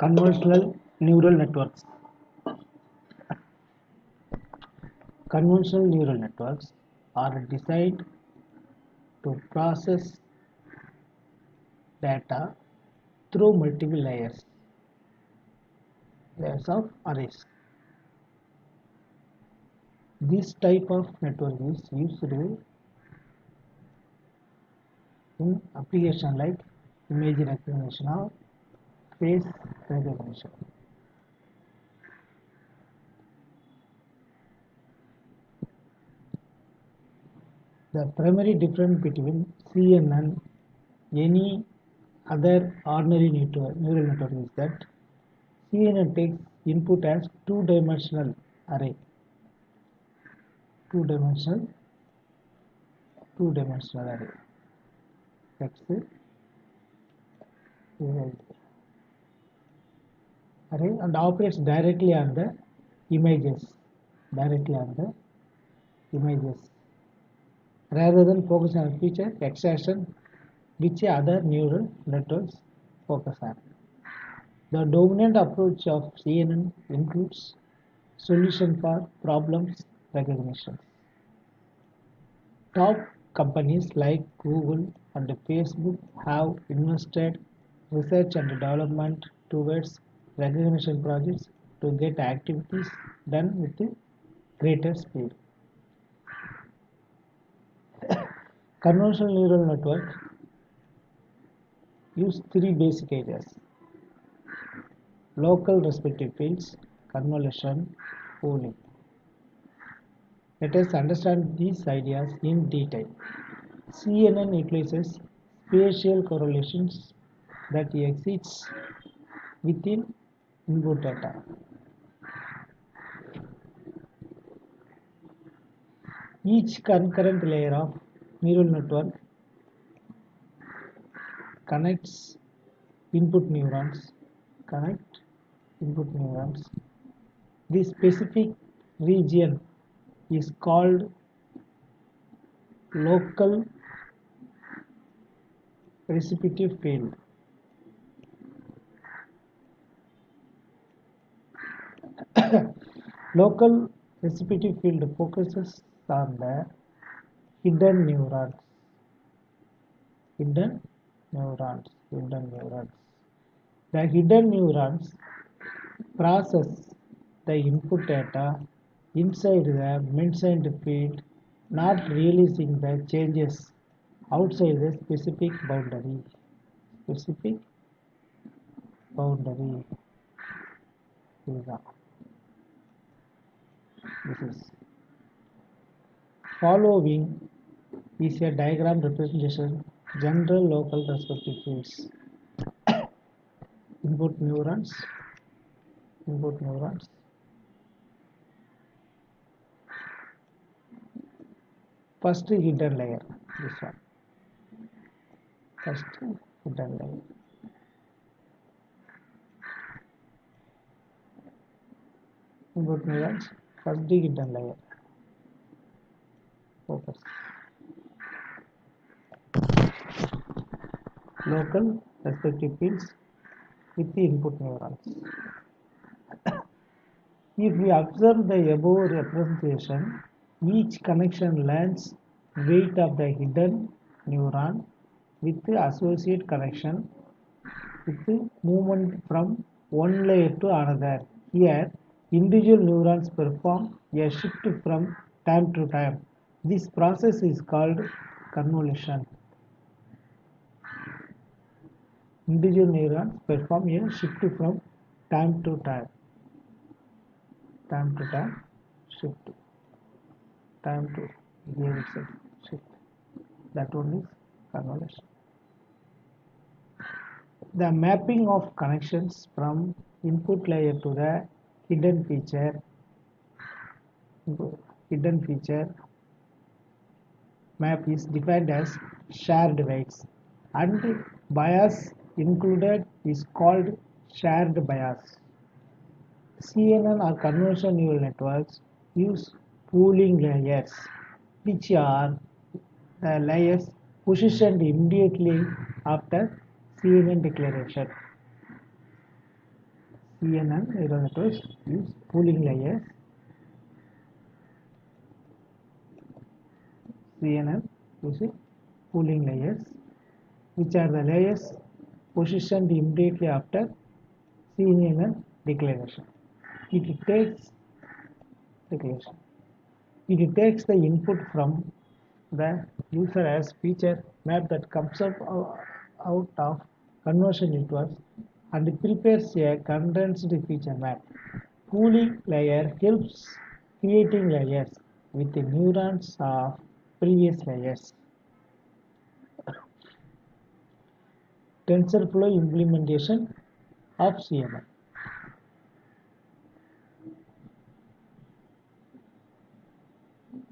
Convolutional neural networks. Convolutional neural networks are designed to process data through multiple layers of arrays. This type of network is used in application like image recognition or face recognition. The primary difference between CNN and any other ordinary neural network is that CNN takes input as two-dimensional array. Two-dimensional array. Text array and operates directly on the images. Rather than focus on feature extraction which other neural networks focus on. The dominant approach of CNN includes solution for problems recognition. Top companies like Google and Facebook have invested research and development towards recognition projects to get activities done with greater speed. Convolutional neural network use three basic areas: local respective fields, convolution, pooling. Let us understand these ideas in detail. CNN utilizes spatial correlations that exists within input data. Each concurrent layer of neural network connects input neurons. This specific region is called local receptive field. Local receptive field focuses on the hidden neurons. The hidden neurons process the input data inside the mentioned field, not releasing the changes outside the specific boundary. This is following is a diagram representation general local respective fields. Input neurons. First hidden layer. This one. First hidden layer. Input neurons. First hidden layer. Focus. Local respective fields with the input neurons. If we observe the above representation, each connection learns weight of the hidden neuron with the associated connection with the movement from one layer to another. Here, individual neurons perform a shift from time to time. This process is called convolution. Individual neurons perform a shift from time to time. Shift. That one is convolution. The mapping of connections from input layer to the hidden feature map is defined as shared weights, and bias included is called shared bias. CNN or convolutional neural networks use pooling layers, which are the layers positioned immediately after CNN declaration. CNN neural networks use pooling layers. CNN uses pooling layers, which are the layers positioned immediately after CNN declaration. It takes declaration. It takes the input from the user as feature map that comes out of conversion networks and prepares a condensed feature map. Pooling layer helps creating layers with the neurons of previous layers. Tensorflow implementation of Cnn.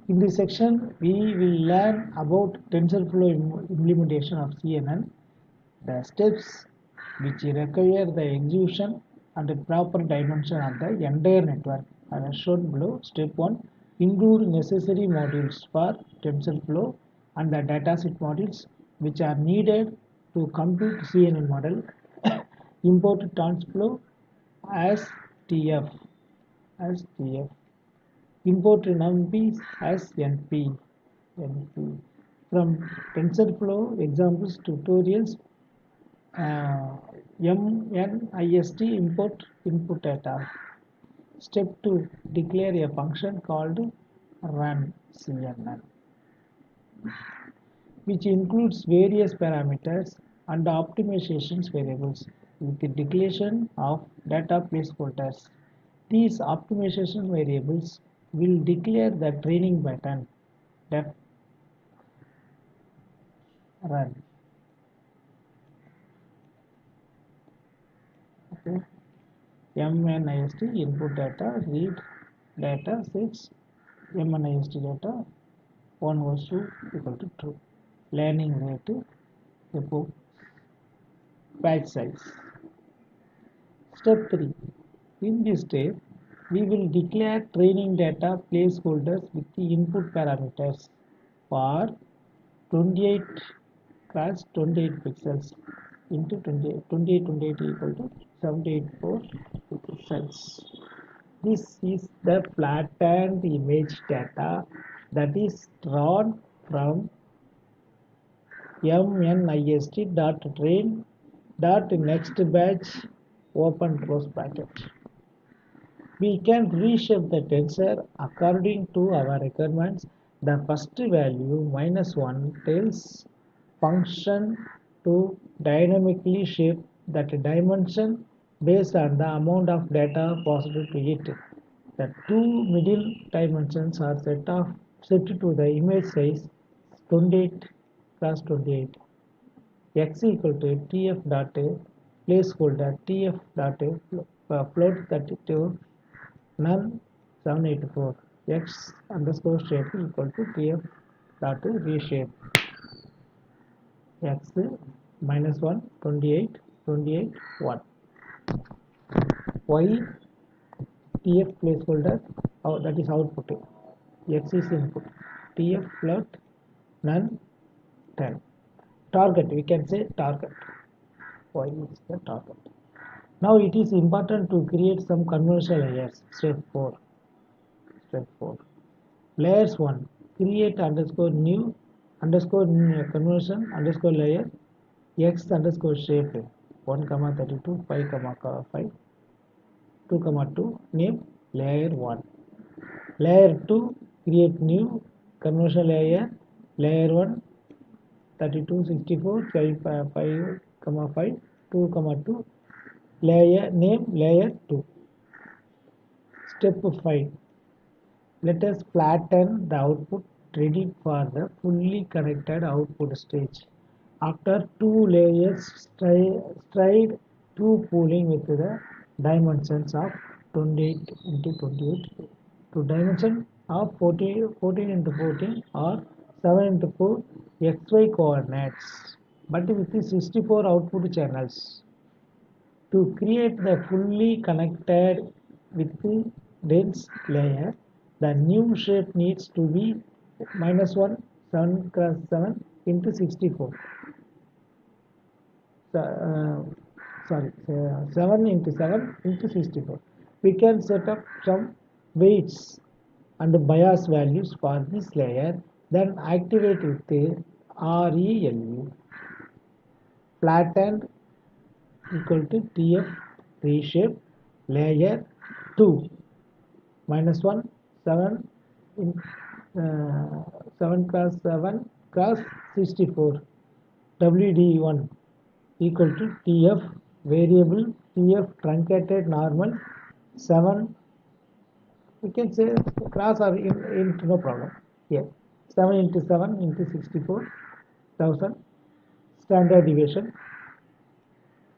In this section, we will learn about TensorFlow implementation of CNN, the steps which require the execution and the proper dimension of the entire network are shown below. Step 1. Include necessary modules for TensorFlow and the dataset modules which are needed to compute CNN model. Import TensorFlow as TF. Import numpy as NP. From TensorFlow examples tutorials, MNIST import input data. Step 2. Declare a function called run CNN, which includes various parameters and optimizations variables with the declaration of data placeholders. These optimization variables will declare the training pattern that run. Okay. MNIST input data, read data sets, MNIST data 1 was 2 equal to true. Learning rate, epoch, batch size. Step 3. In this step, we will declare training data placeholders with the input parameters for 28 cross 28 pixels into 28 equal to 784 pixels. This is the flattened image data that is drawn from mnist.train.nextBatch open close bracket. We can reshape the tensor according to our requirements. The first value -1 tells function to dynamically shape that dimension based on the amount of data passed to it. The two middle dimensions are set to the image size 28 cross 28. X equal to tf dot placeholder tf dot float 32 none 784 x underscore shape equal to tf dot reshape x -1 28 28 1 y tf placeholder that is output, x is input, tf float none 10. Target, we can say target, y is the target. Now it is important to create some conversion layers. Step 4. Layers 1. Create underscore new underscore conversion underscore layer x underscore shape 1 comma 32 5 comma 5 2 comma 2 name layer 1. Layer 2. Create new conversion layer 1 32 64 5 comma 5 2 comma 2 layer name layer 2. Step 5. Let us flatten the output ready for the fully connected output stage. After two layers stride two pooling with the dimensions of 28 into 28 to dimension of 14 into 14 or 7 into 4 xy coordinates, but with the 64 output channels. To create the fully connected with the dense layer, the new shape needs to be -1 7 cross 7 into 64. 7 into 7 into 64. We can set up some weights and bias values for this layer, then activate with the RELU. Flattened equal to TF reshape layer 2 minus 1 7 in 7 cross 7 cross 64 WD1 equal to TF variable TF truncated normal 7, we can say cross or int, no problem here. 7 into 7 into 64,000 standard deviation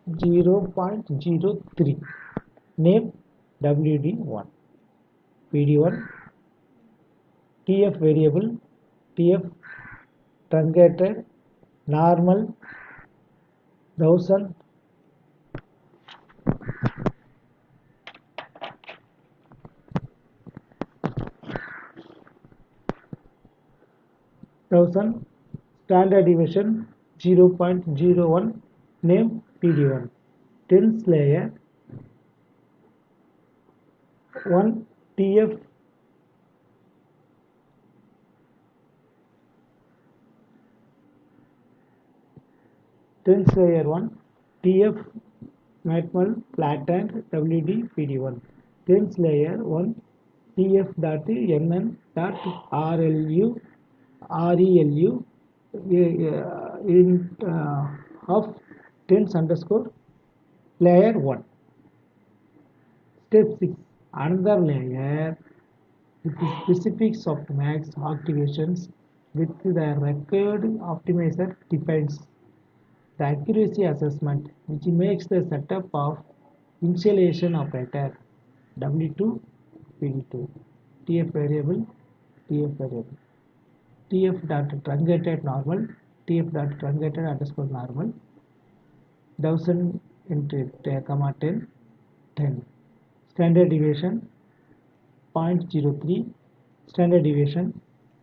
0.03, name WD1, PD1, TF variable, TF truncated, normal, 1000, standard deviation 0.01, name PD1, tens layer 1 TF tens layer 1 TF matmal flattened WD PD1 tens layer 1 TF dot NN dot RLU in of tens underscore layer 1. Step 6, another layer with specific softmax activations with the required optimizer defines the accuracy assessment, which makes the setup of initialization operator W2 PD2 TF variable TF dot truncated normal TF dot truncated underscore normal 1000 into 10 standard deviation 0.03 standard deviation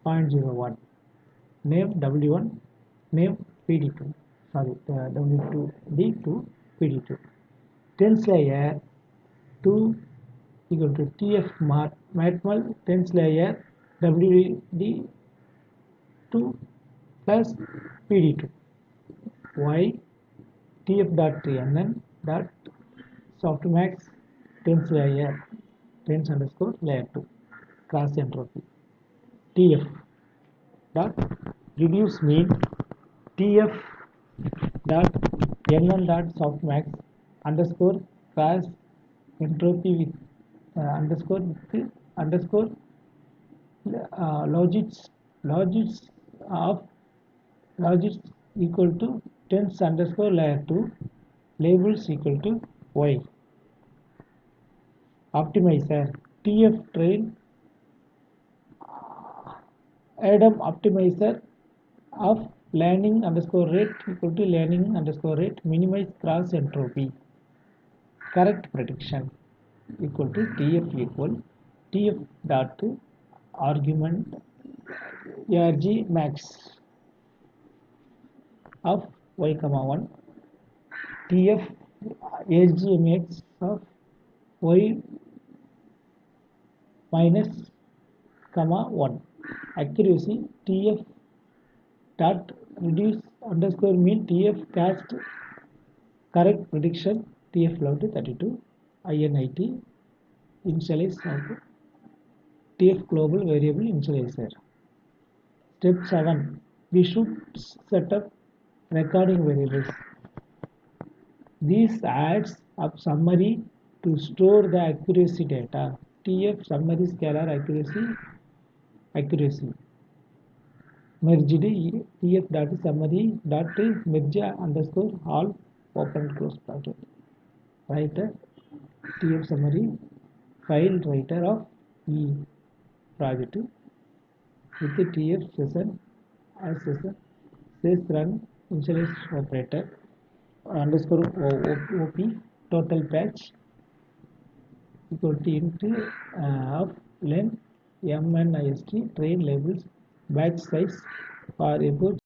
0.01 name W1 name PD2 W2D2 PD2 tens layer 2 equal to TF matmal tens layer WD2 plus PD2 Y TF dot NN dot softmax tens layer tens underscore layer 2 cross entropy TF dot reduce mean TF dot NN dot softmax underscore cross entropy with underscore logits equal to tens underscore layer 2 labels equal to Y optimizer TF train Adam optimizer of learning underscore rate equal to learning underscore rate minimize cross entropy correct prediction equal to TF equal TF dot argument arg max of y comma 1 TF argmx of y minus comma 1 accuracy TF dot reduce underscore mean TF cast correct prediction TF low to 32 INIT initialize of TF global variable initializer. Step 7, we should set up recording variables. This adds up summary to store the accuracy data. TF summary scalar accuracy merged TF dot summary dot merge underscore all open close bracket writer TF summary file writer of E project with the TF session as session says run initialize operator underscore OP total patch equal to int of length MNIST train labels batch size for about